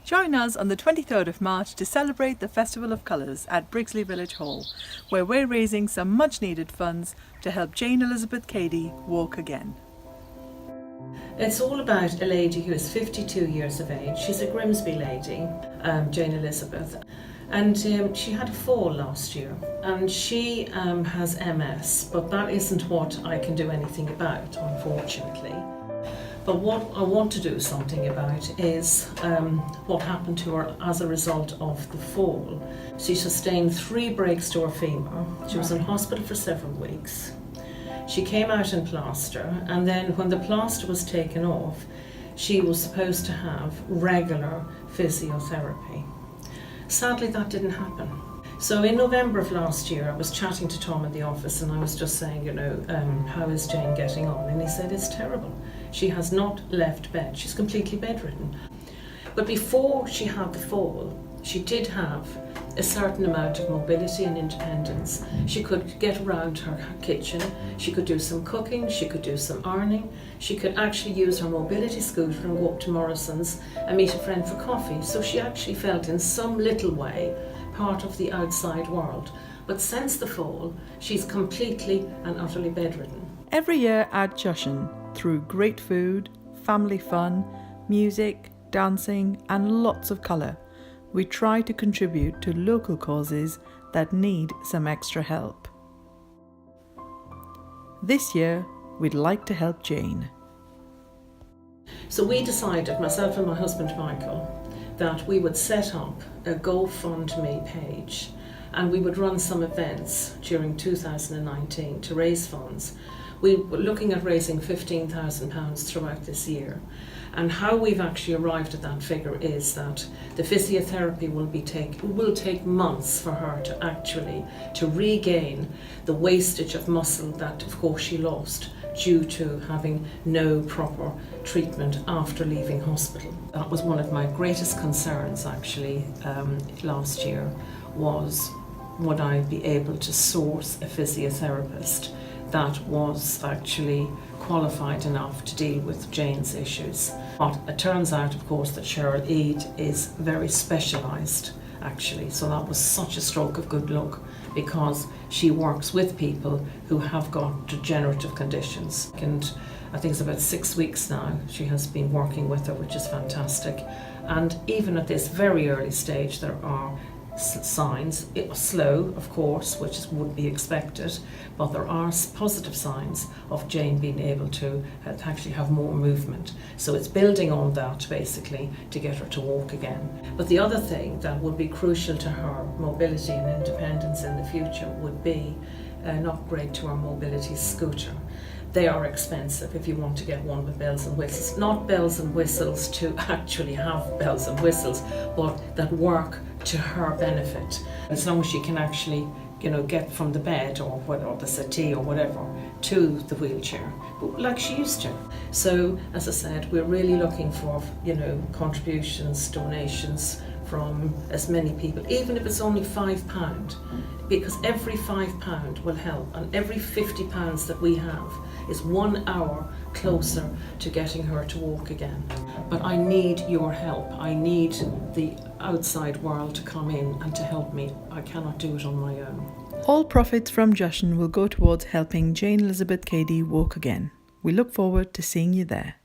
Join us on the 23rd of March to celebrate the Festival of Colours at Brixley Village Hall, where we're raising some much needed funds to help Jayne Elizabeth Cadey walk again. It's all about a lady who is 52 years of age. She's a Grimsby lady, Jayne Elizabeth, and she had a fall last year, and she has MS, but that isn't what I can do anything about, unfortunately. But what I want to do something about is what happened to her as a result of the fall. She sustained 3 breaks to her femur. She was in hospital for several weeks. She came out in plaster, and then when the plaster was taken off, she was supposed to have regular physiotherapy. Sadly, that didn't happen. So in November of last year, I was chatting to Tom in the office, and I was just saying, how is Jayne getting on? And he said, it's terrible. She has not left bed. She's completely bedridden. But before she had the fall, she did have a certain amount of mobility and independence. She could get around her kitchen, she could do some cooking, she could do some ironing, she could actually use her mobility scooter and go up to Morrison's and meet a friend for coffee. So she actually felt in some little way part of the outside world. But since the fall, she's completely and utterly bedridden. Every year at Jushin, through great food, family fun, music, dancing and lots of colour, we try to contribute to local causes that need some extra help. This year, we'd like to help Jayne. So we decided, myself and my husband Michael, that we would set up a GoFundMe page and we would run some events during 2019 to raise funds. We were looking at raising £15,000 throughout this year. And how we've actually arrived at that figure is that the physiotherapy will take months for her to regain the wastage of muscle that of course she lost due to having no proper treatment after leaving hospital. That was one of my greatest concerns actually last year, was would I be able to source a physiotherapist that was actually qualified enough to deal with Jayne's issues. But it turns out, of course, that Cheryl Eade is very specialised, actually. So that was such a stroke of good luck, because she works with people who have got degenerative conditions. And I think it's about 6 weeks now she has been working with her, which is fantastic. And even at this very early stage, there are signs, slow of course, which would be expected, but there are positive signs of Jayne being able to actually have more movement. So it's building on that basically to get her to walk again. But the other thing that would be crucial to her mobility and independence in the future would be an upgrade to her mobility scooter. They are expensive if you want to get one with bells and whistles. Not bells and whistles to actually have bells and whistles, but that work to her benefit. As long as she can actually, get from the bed or the settee or whatever to the wheelchair, like she used to. So, as I said, we're really looking for, contributions, donations from as many people, even if it's only £5, because every £5 will help, and every £50 that we have is 1 hour closer to getting her to walk again. But I need your help. I need the outside world to come in and to help me. I cannot do it on my own. All profits from Jushin will go towards helping Jayne Elizabeth Cadey walk again. We look forward to seeing you there.